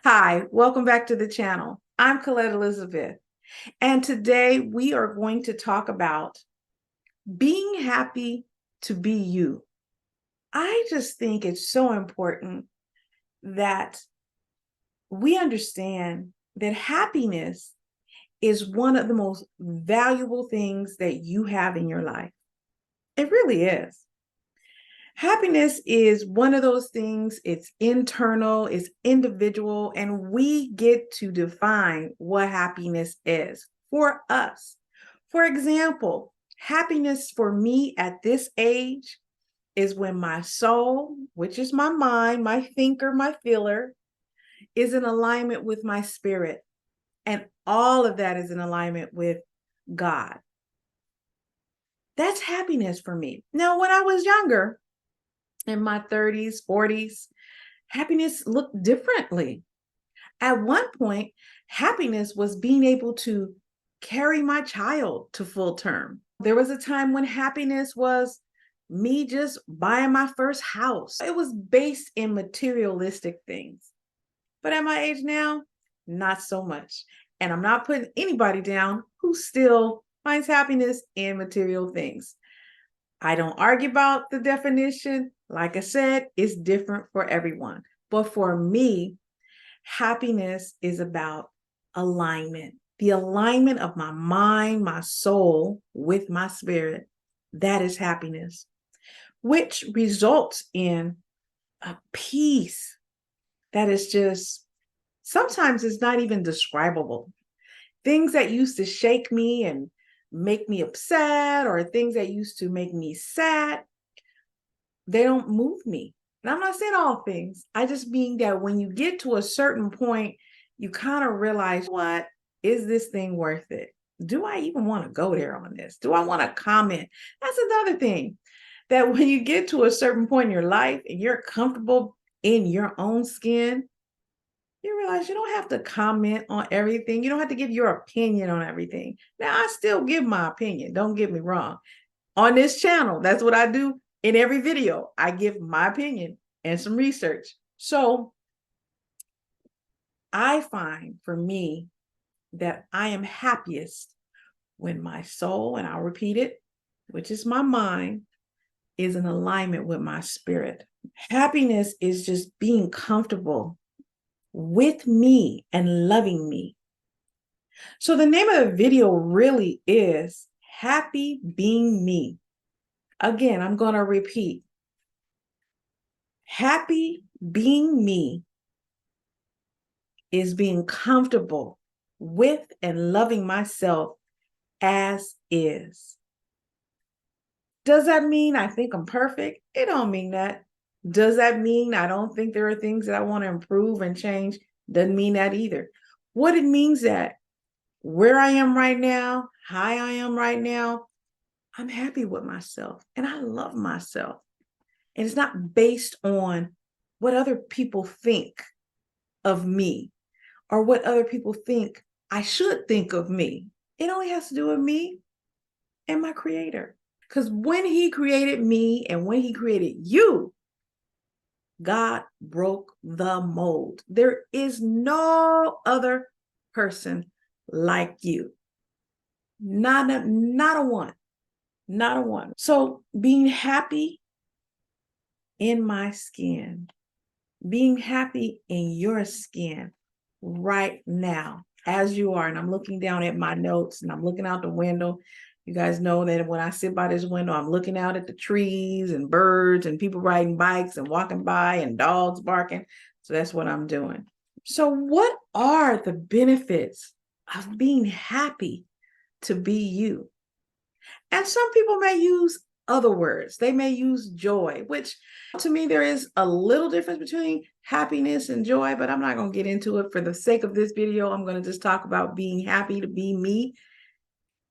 Hi, welcome back to the channel. I'm Colette Elizabeth, and today we are going to talk about being happy to be you. I just think it's so important that we understand that happiness is one of the most valuable things that you have in your life. It really is. Happiness is one of those things, it's internal, it's individual, and we get to define what happiness is for us. For example, happiness for me at this age is when my soul, which is my mind, my thinker, my feeler, is in alignment with my spirit. And all of that is in alignment with God. That's happiness for me. Now, when I was younger, in my 30s, 40s, happiness looked differently. At one point, happiness was being able to carry my child to full term. There was a time when happiness was me just buying my first house. It was based in materialistic things. But at my age now, not so much. And I'm not putting anybody down who still finds happiness in material things. I don't argue about the definition. Like I said, it's different for everyone. But for me, happiness is about alignment. The alignment of my mind, my soul with my spirit. That is happiness, which results in a peace that is just, sometimes it's not even describable. Things that used to shake me and make me upset, or things that used to make me sad, they don't move me. And I'm not saying all things. I just mean that when you get to a certain point, you kind of realize, what is this thing worth it? Do I even want to go there on this? Do I want to comment? That's another thing, that when you get to a certain point in your life and you're comfortable in your own skin, you realize you don't have to comment on everything. You don't have to give your opinion on everything. Now, I still give my opinion. Don't get me wrong. On this channel, that's what I do in every video. I give my opinion and some research. So I find for me that I am happiest when my soul, and I'll repeat it, which is my mind, is in alignment with my spirit. Happiness is just being comfortable with me and loving me. So the name of the video really is Happy Being Me. Again, I'm going to repeat. Happy being me is being comfortable with and loving myself as is. Does that mean I think I'm perfect? It don't mean that. Does that mean I don't think there are things that I want to improve and change? Doesn't mean that either. What it means that where I am right now, how I am right now, I'm happy with myself and I love myself. And it's not based on what other people think of me or what other people think I should think of me. It only has to do with me and my creator. Because when he created me and when he created you, God broke the mold. There is no other person like you. Not a one. Not a one. So being happy in my skin, being happy in your skin right now as you are. And I'm looking down at my notes and I'm looking out the window. You guys know that when I sit by this window, I'm looking out at the trees and birds and people riding bikes and walking by and dogs barking. So that's what I'm doing. So what are the benefits of being happy to be you? And some people may use other words. They may use joy, which to me, there is a little difference between happiness and joy, but I'm not going to get into it for the sake of this video. I'm going to just talk about being happy to be me,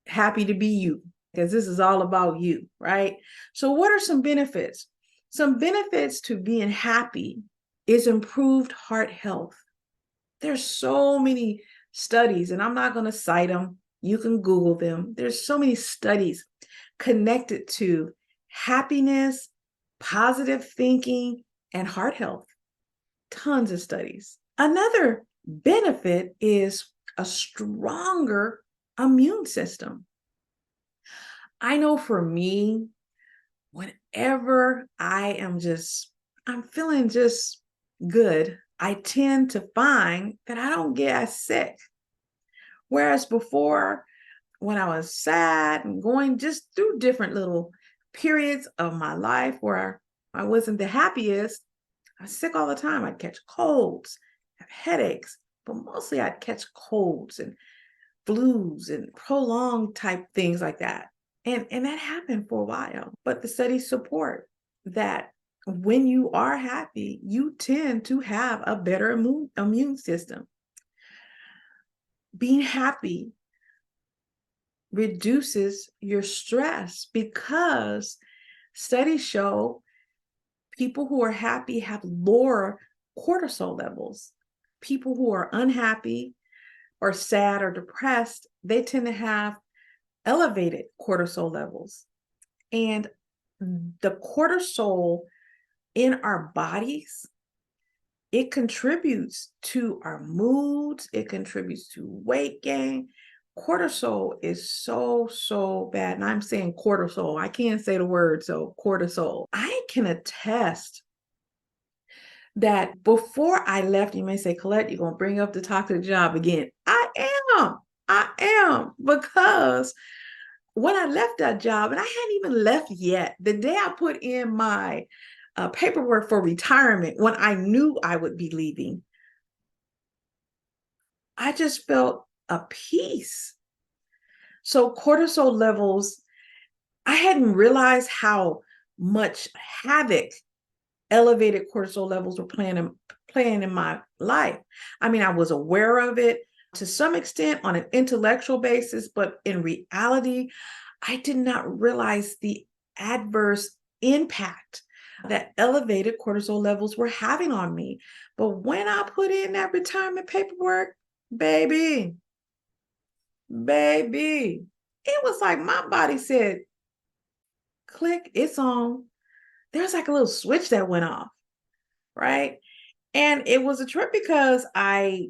happy to be you, because this is all about you, right? So what are some benefits? Some benefits to being happy is improved heart health. There's so many studies, and I'm not going to cite them. You can Google them. There's so many studies connected to happiness, positive thinking, and heart health. Tons of studies. Another benefit is a stronger immune system. I know for me, whenever I'm feeling just good, I tend to find that I don't get as sick. Whereas before, when I was sad and going just through different little periods of my life where I wasn't the happiest, I was sick all the time. I'd catch colds, have headaches, but mostly I'd catch colds and flus and prolonged type things like that. And that happened for a while. But the studies support that when you are happy, you tend to have a better immune system. Being happy reduces your stress because studies show people who are happy have lower cortisol levels. People who are unhappy or sad or depressed, they tend to have elevated cortisol levels. And the cortisol in our bodies, it contributes to our moods, it contributes to weight gain. Cortisol is so bad. And I'm saying cortisol. I can't say the word, so cortisol. I can attest that before I left, you may say, Colette, you're going to bring up the toxic job again. I am, because when I left that job, and I hadn't even left yet, the day I put in my paperwork for retirement, when I knew I would be leaving, I just felt a peace. So cortisol levels, I hadn't realized how much havoc elevated cortisol levels were playing in my life. I mean, I was aware of it to some extent on an intellectual basis, but in reality, I did not realize the adverse impact that elevated cortisol levels were having on me. But when I put in that retirement paperwork, baby, it was like my body said, click, it's on. There's like a little switch that went off, right? And it was a trip because I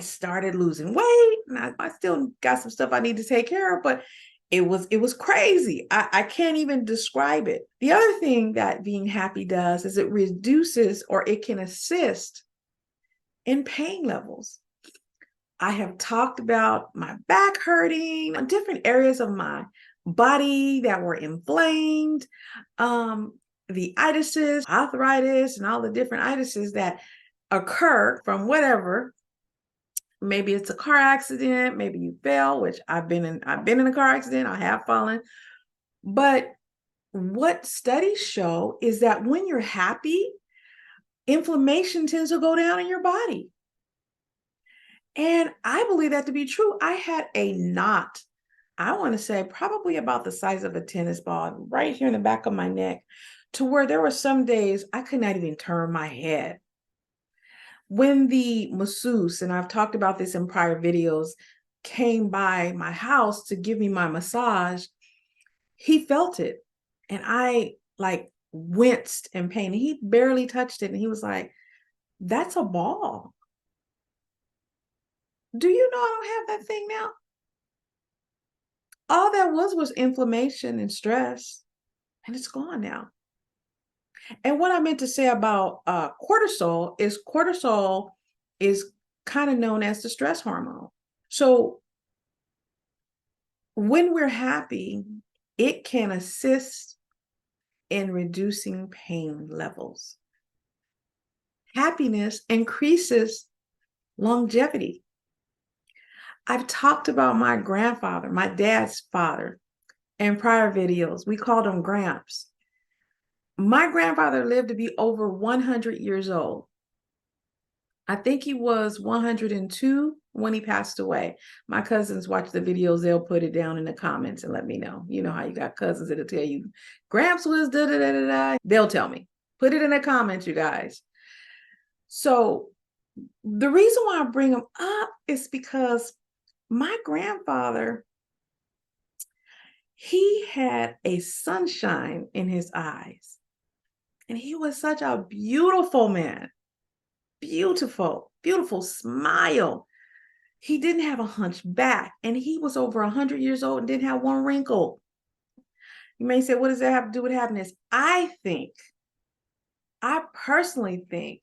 started losing weight, and I still got some stuff I need to take care of, but it was crazy. I can't even describe it. The other thing that being happy does is it reduces, or it can assist in pain levels. I have talked about my back hurting, different areas of my body that were inflamed, the itises, arthritis, and all the different itises that occur from whatever. Maybe it's a car accident, maybe you fell, which I've been in a car accident, I have fallen. But what studies show is that when you're happy, inflammation tends to go down in your body. And I believe that to be true. I had a knot, I want to say probably about the size of a tennis ball, right here in the back of my neck, to where there were some days I could not even turn my head. When the masseuse, and I've talked about this in prior videos, came by my house to give me my massage, he felt it. And I like winced in pain. He barely touched it. And he was like, that's a ball. Do you know I don't have that thing now? All that was inflammation and stress, and it's gone now. And what I meant to say about cortisol is kind of known as the stress hormone. So when we're happy, it can assist in reducing pain levels. Happiness increases longevity. I've talked about my grandfather, my dad's father, in prior videos. We called him Gramps. My grandfather lived to be over 100 years old. I think he was 102 when he passed away. My cousins watch the videos. They'll put it down in the comments and let me know. You know how you got cousins that'll tell you, Gramps was da-da-da-da-da. They'll tell me. Put it in the comments, you guys. So the reason why I bring him up is because my grandfather, he had a sunshine in his eyes. And he was such a beautiful man. beautiful, beautiful smile. He didn't have a hunchback, and he was over 100 years old and didn't have one wrinkle. You may say, what does that have to do with happiness? I personally think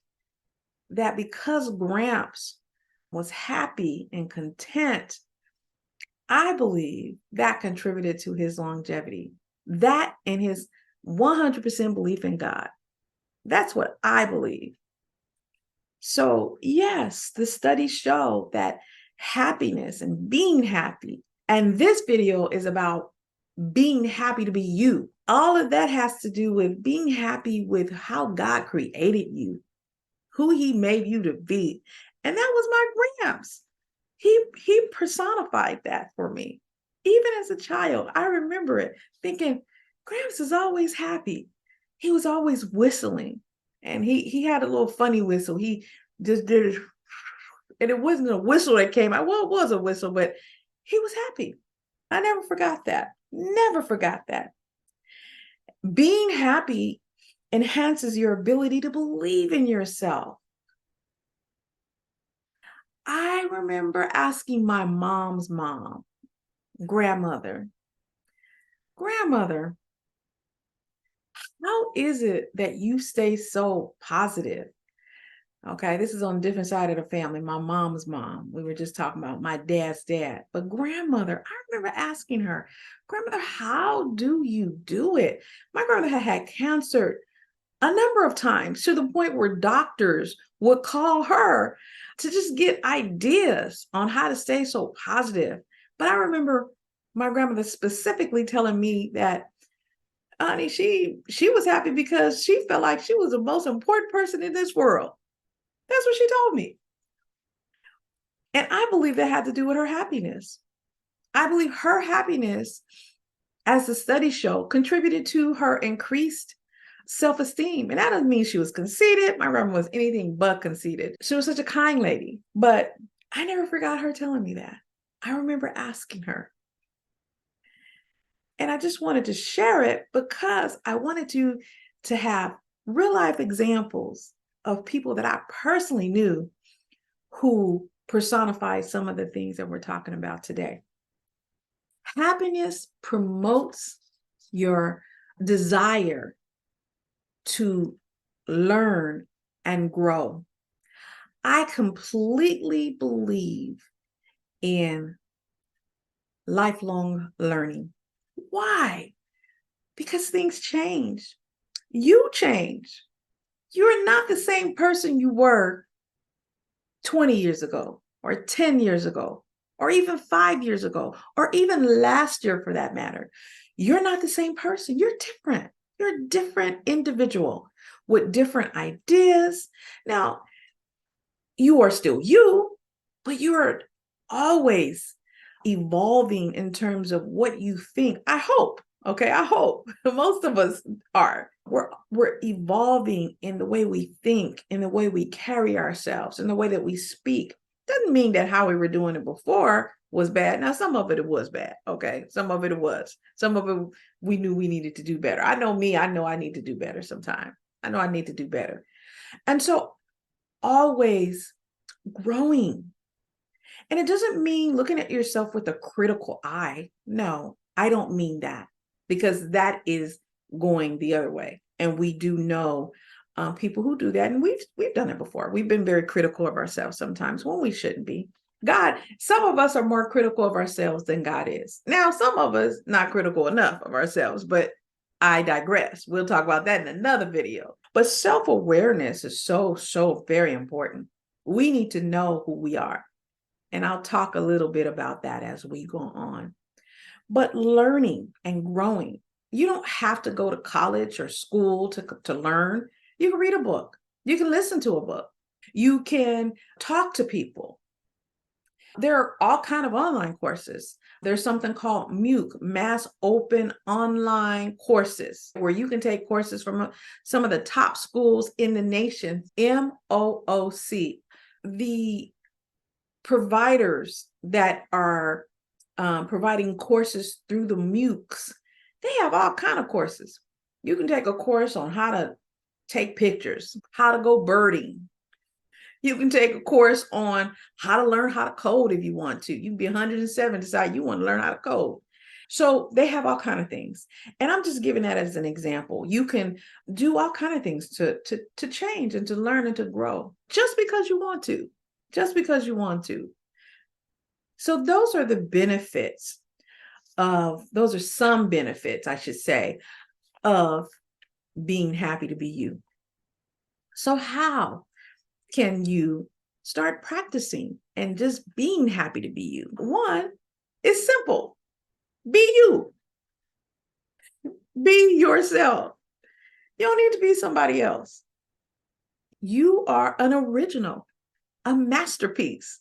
that because Gramps was happy and content, I believe that contributed to his longevity. That and his 100% belief in God. That's what I believe. So, yes, the studies show that happiness and being happy, and this video is about being happy to be you. All of that has to do with being happy with how God created you, who he made you to be. And that was my Gramps. He personified that for me. Even as a child, I remember it thinking, Gramps is always happy. He was always whistling. And he had a little funny whistle. He just did it. And it wasn't a whistle that came out. Well, it was a whistle, but he was happy. I never forgot that. Never forgot that. Being happy enhances your ability to believe in yourself. I remember asking my mom's mom, grandmother, how is it that you stay so positive? Okay, this is on a different side of the family, my mom's mom. We were just talking about my dad's dad. But grandmother, I remember asking her, grandmother, how do you do it? My grandmother had cancer a number of times to the point where doctors would call her to just get ideas on how to stay so positive. But I remember my grandmother specifically telling me that, honey, she was happy because she felt like she was the most important person in this world. That's what she told me. And I believe that had to do with her happiness. I believe her happiness, as the studies show, contributed to her increased self-esteem. And that doesn't mean she was conceited. My grandma was anything but conceited. She was such a kind lady. But I never forgot her telling me that. I remember asking her. And I just wanted to share it because I wanted you to have real life examples of people that I personally knew who personified some of the things that we're talking about today. Happiness promotes your desire to learn and grow. I completely believe in lifelong learning. Why? Because things change. You change. You're not the same person you were 20 years ago, or 10 years ago, or even 5 years ago, or even last year for that matter. You're not the same person. You're different. You're a different individual with different ideas. Now, you are still you, but you're always evolving in terms of what you think. I hope. Okay, I hope most of us are. We're evolving in the way we think, in the way we carry ourselves, in the way that we speak. Doesn't mean that how we were doing it before was bad. Now, some of it was bad. Okay, some of it was. Some of it we knew we needed to do better. I know me. I know I need to do better sometime. I know I need to do better. And so always growing. And it doesn't mean looking at yourself with a critical eye. No, I don't mean that, because that is going the other way. And we do know people who do that. And we've done it before. We've been very critical of ourselves sometimes when we shouldn't be. Some of us are more critical of ourselves than God is. Now, some of us not critical enough of ourselves, but I digress. We'll talk about that in another video. But self-awareness is so very important. We need to know who we are. And I'll talk a little bit about that as we go on. But learning and growing, you don't have to go to college or school to learn. You can read a book. You can listen to a book. You can talk to people. There are all kinds of online courses. There's something called MOOC, Mass Open Online Courses, where you can take courses from some of the top schools in the nation, MOOC. The providers that are providing courses through the MOOCs, they have all kinds of courses. You can take a course on how to take pictures, how to go birding. You can take a course on how to learn how to code if you want to. You can be 107, decide you want to learn how to code. So they have all kinds of things. And I'm just giving that as an example. You can do all kinds of things to change and to learn and to grow just because you want to, just because you want to. So those are the benefits those are some benefits, I should say, of being happy to be you. So how can you start practicing and just being happy to be you? One, it's simple. Be you. Be yourself. You don't need to be somebody else. You are an original, a masterpiece.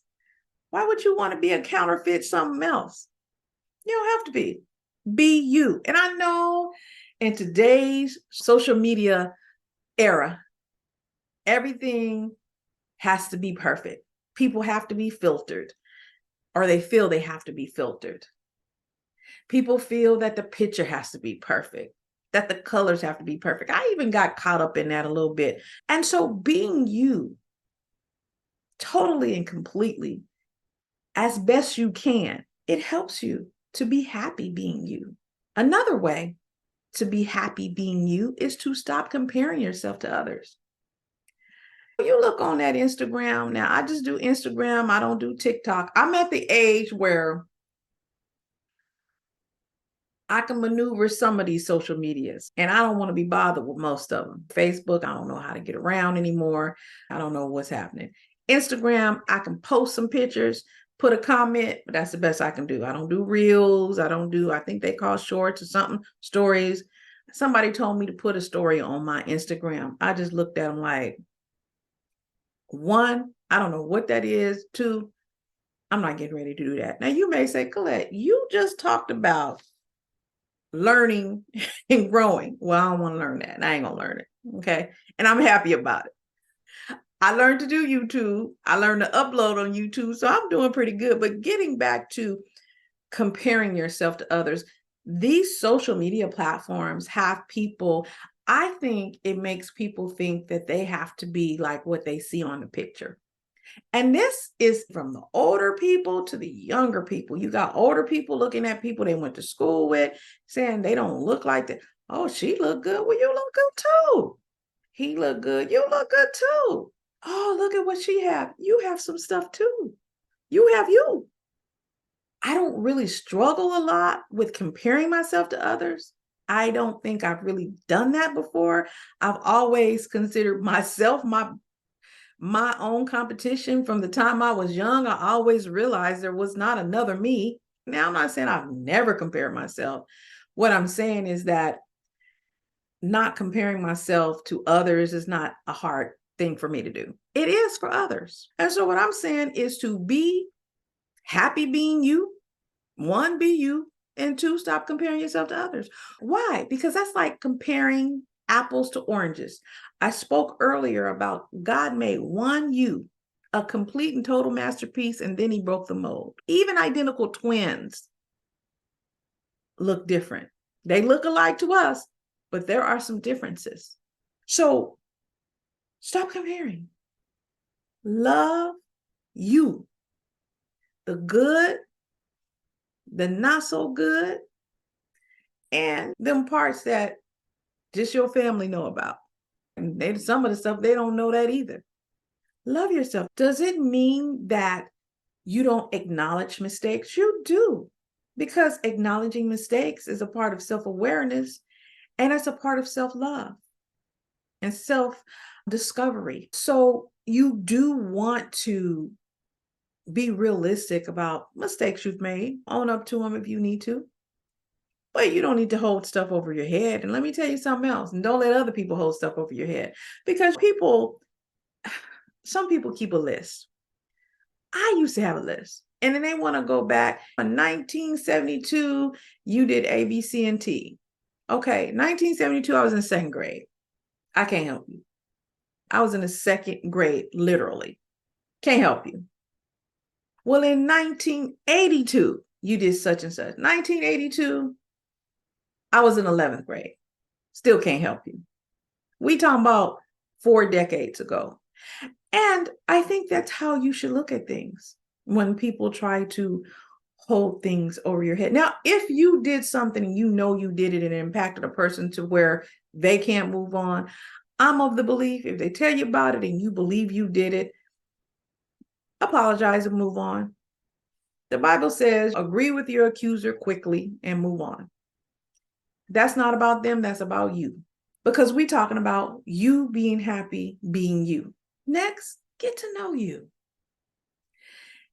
Why would you want to be a counterfeit something else? You don't have to be. Be you. And I know in today's social media era, everything has to be perfect. People have to be filtered, or they feel they have to be filtered. People feel that the picture has to be perfect, that the colors have to be perfect. I even got caught up in that a little bit. And so being you totally and completely as best you can, it helps you to be happy being you. Another way to be happy being you is to stop comparing yourself to others. You look on that Instagram. Now, I just do Instagram. I don't do TikTok. I'm at the age where I can maneuver some of these social medias, and I don't want to be bothered with most of them. Facebook, I don't know how to get around anymore. I don't know what's happening. Instagram, I can post some pictures, put a comment, but that's the best I can do. I don't do reels. I think they call shorts or something, stories. Somebody told me to put a story on my Instagram. I just looked at them like, one, I don't know what that is. Two, I'm not getting ready to do that. Now, you may say, Colette, you just talked about learning and growing. Well, I don't want to learn that. I ain't going to learn it. Okay. And I'm happy about it. I learned to do YouTube. I learned to upload on YouTube. So I'm doing pretty good. But getting back to comparing yourself to others, these social media platforms have people, I think it makes people think that they have to be like what they see on the picture. And this is from the older people to the younger people. You got older people looking at people they went to school with, saying they don't look like that. Oh, she look good. Well, you look good too. He look good. You look good too. Oh, look at what she have. You have some stuff too. You have you. I don't really struggle a lot with comparing myself to others. I don't think I've really done that before. I've always considered myself my own competition. From the time I was young, I always realized there was not another me. Now, I'm not saying I've never compared myself. What I'm saying is that not comparing myself to others is not a hard thing for me to do. It is for others. And so what I'm saying is to be happy being you. One, be you. And two, stop comparing yourself to others. Why? Because that's like comparing apples to oranges. I spoke earlier about God made one you, a complete and total masterpiece, and then he broke the mold. Even identical twins look different. They look alike to us, but there are some differences. So stop comparing. Love you. The good, the not so good, and them parts that just your family know about. And some of the stuff, they don't know that either. Love yourself. Does it mean that you don't acknowledge mistakes? You do, because acknowledging mistakes is a part of self-awareness, and it's a part of self-love and self-discovery. So you do want to be realistic about mistakes you've made. Own up to them if you need to. But you don't need to hold stuff over your head. And let me tell you something else. And don't let other people hold stuff over your head. Because some people keep a list. I used to have a list. And then they want to go back. In 1972, you did A, B, C, and T. Okay, 1972, I was in second grade. I can't help you. I was in the second grade, literally. Can't help you. Well, in 1982, you did such and such. 1982, I was in 11th grade. Still can't help you. We talking about 4 decades ago. And I think that's how you should look at things when people try to hold things over your head. Now, if you did something and you know you did it and it impacted a person to where they can't move on, I'm of the belief if they tell you about it and you believe you did it, apologize and move on. The Bible says, agree with your accuser quickly and move on. That's not about them, that's about you. Because we're talking about you being happy, being you. Next, get to know you.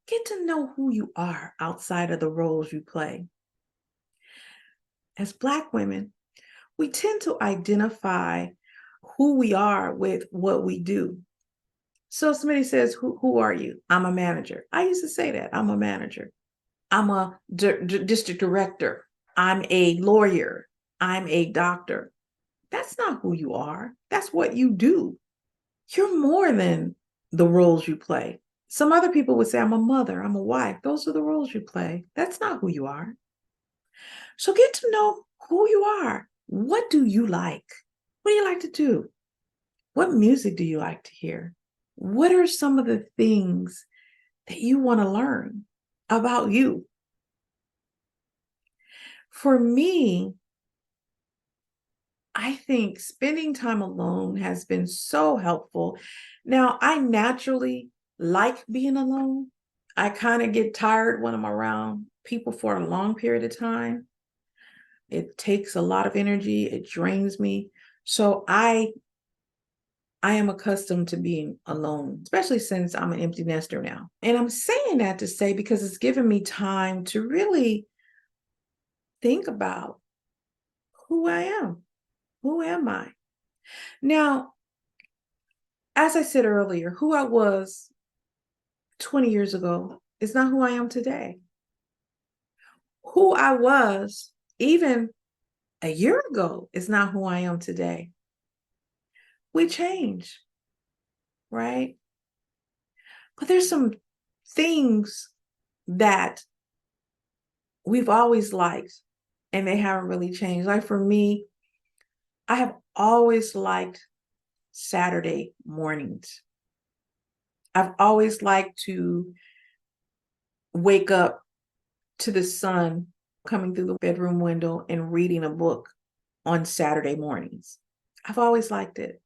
Get to know who you are outside of the roles you play. As Black women, we tend to identify who we are with what we do. So somebody says, who are you? I'm a manager. I used to say that. I'm a manager. I'm a district director. I'm a lawyer. I'm a doctor. That's not who you are. That's what you do. You're more than the roles you play. Some other people would say, I'm a mother, I'm a wife. Those are the roles you play. That's not who you are. So get to know who you are. What do you like? What do you like to do? What music do you like to hear? What are some of the things that you want to learn about you? For me, I think spending time alone has been so helpful. Now, I naturally like being alone. I kind of get tired when I'm around people for a long period of time. It takes a lot of energy, it drains me. So I am accustomed to being alone, especially since I'm an empty nester now. And I'm saying that to say because it's given me time to really think about who I am. Who am I? Now, as I said earlier, who I was 20 years ago is not who I am today. Who I was even a year ago is not who I am today. We change, right? But there's some things that we've always liked and they haven't really changed. Like for me, I have always liked Saturday mornings. I've always liked to wake up to the sun coming through the bedroom window and reading a book on Saturday mornings. I've always liked it.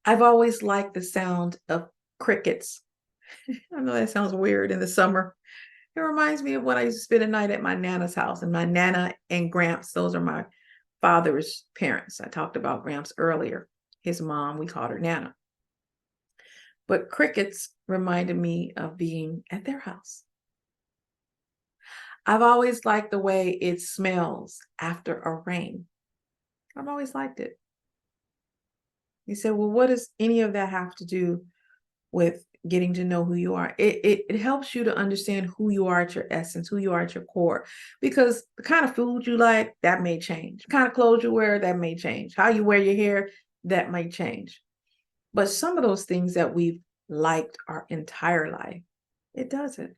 I've always liked the sound of crickets. I know that sounds weird in the summer. It reminds me of when I used to spend a night at my Nana's house, and my Nana and Gramps, those are my father's parents. I talked about Gramps earlier. His mom, we called her Nana. But crickets reminded me of being at their house. I've always liked the way it smells after a rain. I've always liked it. You said, well, what does any of that have to do with getting to know who you are? It helps you to understand who you are at your essence, who you are at your core, because the kind of food you like, that may change. The kind of clothes you wear, that may change. How you wear your hair, that might change. But some of those things that we've liked our entire life, it doesn't.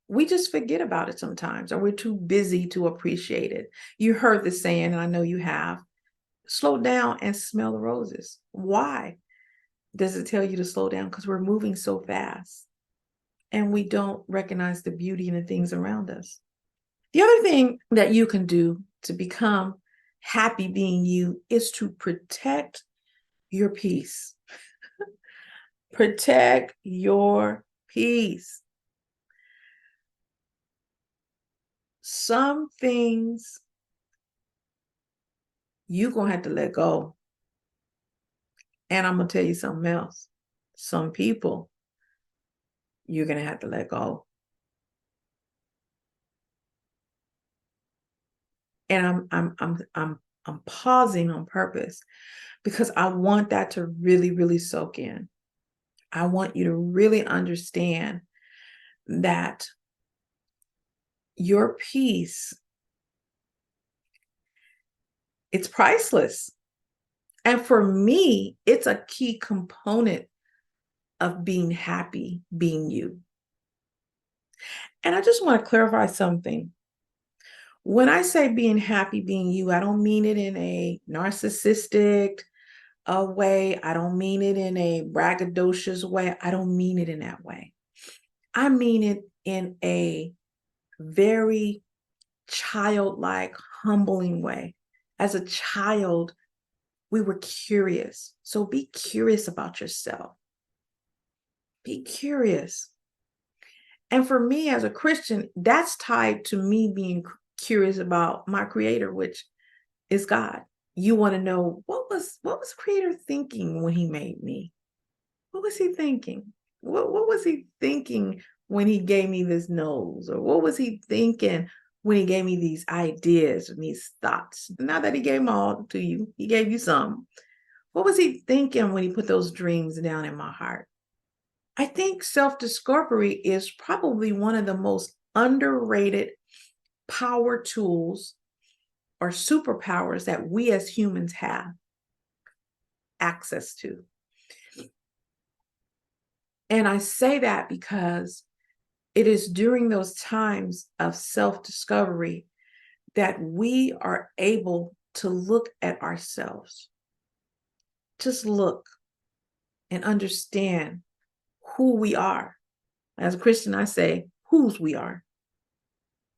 We just forget about it sometimes, or we're too busy to appreciate it. You heard the saying, and I know you have, slow down and smell the roses. Why does it tell you to slow down? Because we're moving so fast and we don't recognize the beauty in the things around us. The other thing that you can do to become happy being you is to protect your peace. Protect your peace. Some things you're going to have to let go. And I'm going to tell you something else. Some people you're going to have to let go. And I'm pausing on purpose because I want that to really, really soak in. I want you to really understand that your peace, it's priceless. And for me, it's a key component of being happy, being you. And I just want to clarify something. When I say being happy, being you, I don't mean it in a narcissistic, a way. I don't mean it in a braggadocious way. I don't mean it in that way. I mean it in a very childlike, humbling way. As a child, we were curious. So be curious about yourself. Be curious. And for me as a Christian, that's tied to me being curious about my creator, which is God. You want to know what was creator thinking when he made me? What was he thinking? What was he thinking when he gave me this nose? Or what was he thinking when he gave me these ideas and these thoughts? Not that he gave them all to you, he gave you some. What was he thinking when he put those dreams down in my heart? I think self-discovery is probably one of the most underrated power tools or superpowers that we as humans have access to. And I say that because it is during those times of self-discovery that we are able to look at ourselves. Just look and understand who we are. As a Christian, I say whose we are.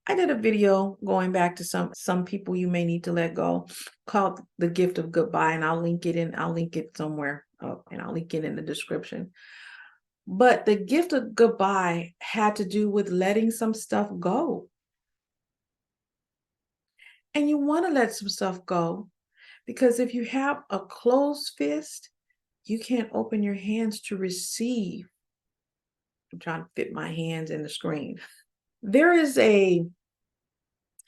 I did a video going back to some people you may need to let go called The Gift of Goodbye, and I'll link it somewhere, and I'll link it in the description. But the gift of goodbye had to do with letting some stuff go. And you want to let some stuff go because if you have a closed fist, you can't open your hands to receive. I'm trying to fit my hands in the screen. I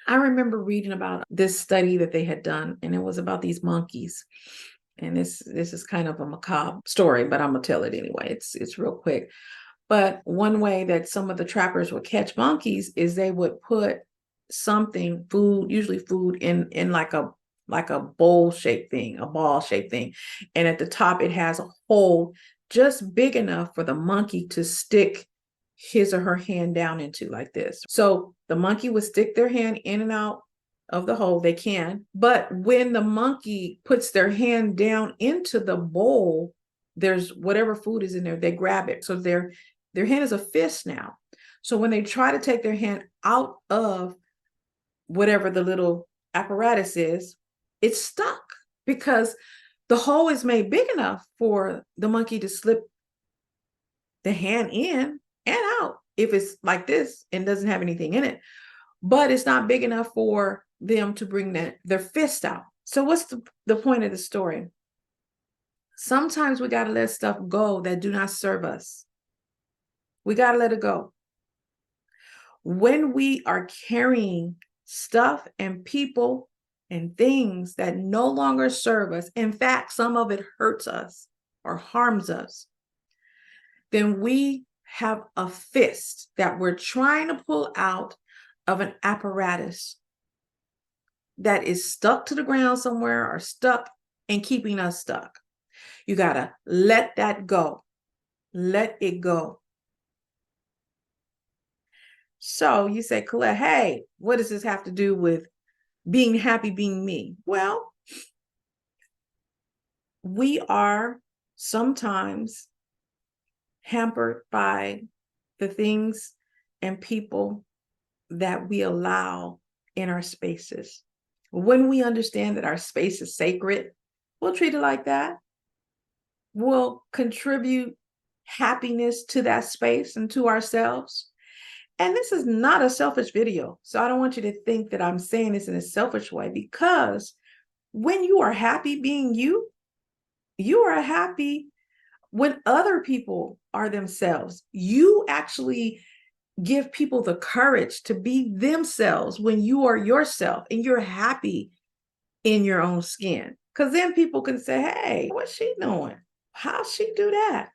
remember reading about this study that they had done, and it was about these monkeys. And this is kind of a macabre story, but I'm gonna tell it anyway. It's real quick. But one way that some of the trappers would catch monkeys is they would put something, food, usually food, in like a bowl-shaped thing, a ball-shaped thing. And at the top, it has a hole just big enough for the monkey to stick his or her hand down into like this. So the monkey would stick their hand in and out of the hole. They can, but when the monkey puts their hand down into the bowl, there's whatever food is in there, they grab it. So their hand is a fist now. So when they try to take their hand out of whatever the little apparatus is, it's stuck because the hole is made big enough for the monkey to slip the hand in and out if it's like this and doesn't have anything in it, but it's not big enough for them to bring their fist out. So what's the point of the story? Sometimes we got to let stuff go that do not serve us. We got to let it go. When we are carrying stuff and people and things that no longer serve us, in fact, some of it hurts us or harms us, then we have a fist that we're trying to pull out of an apparatus that is stuck to the ground somewhere or stuck and keeping us stuck. You got to let that go. Let it go. So you say, Colette, hey, what does this have to do with being happy, being me? Well, we are sometimes hampered by the things and people that we allow in our spaces. When we understand that our space is sacred, we'll treat it like that. We'll contribute happiness to that space and to ourselves. And this is not a selfish video. So I don't want you to think that I'm saying this in a selfish way, because when you are happy being you, you are happy when other people are themselves. You actually give people the courage to be themselves when you are yourself and you're happy in your own skin. Because then people can say, hey, what's she doing? How'd she do that?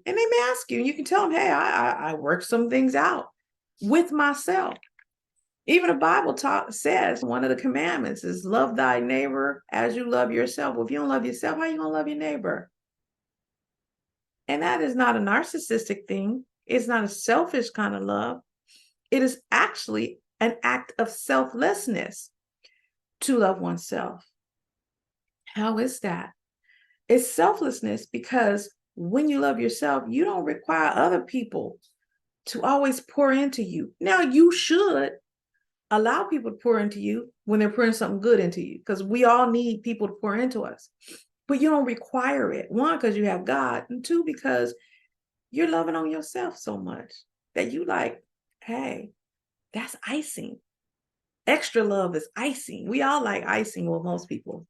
And they may ask you, and you can tell them, hey, I worked some things out with myself. Even the Bible says one of the commandments is love thy neighbor as you love yourself. Well, if you don't love yourself, how are you going to love your neighbor? And that is not a narcissistic thing. It's not a selfish kind of love. It is actually an act of selflessness to love oneself. How is that? It's selflessness because when you love yourself, you don't require other people to always pour into you. Now, you should allow people to pour into you when they're pouring something good into you, because we all need people to pour into us. But you don't require it. One, because you have God, and two, because you're loving on yourself so much that you like, hey, that's icing. Extra love is icing. We all like icing. Well, most people.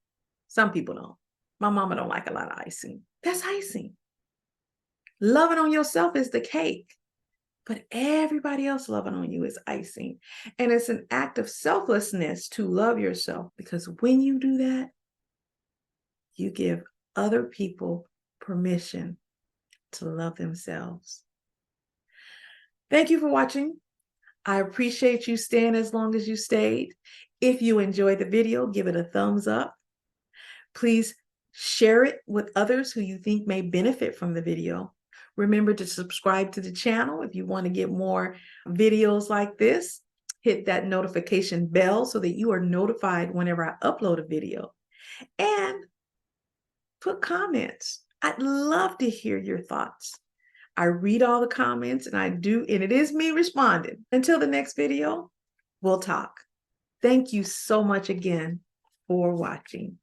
Some people don't. My mama don't like a lot of icing. That's icing. Loving on yourself is the cake, but everybody else loving on you is icing. And it's an act of selflessness to love yourself, because when you do that, you give other people permission to love themselves. Thank you for watching. I appreciate you staying as long as you stayed. If you enjoyed the video, give it a thumbs up. Please share it with others who you think may benefit from the video. Remember to subscribe to the channel if you want to get more videos like this. Hit that notification bell so that you are notified whenever I upload a video. And put comments. I'd love to hear your thoughts. I read all the comments, and it is me responding. Until the next video, we'll talk. Thank you so much again for watching.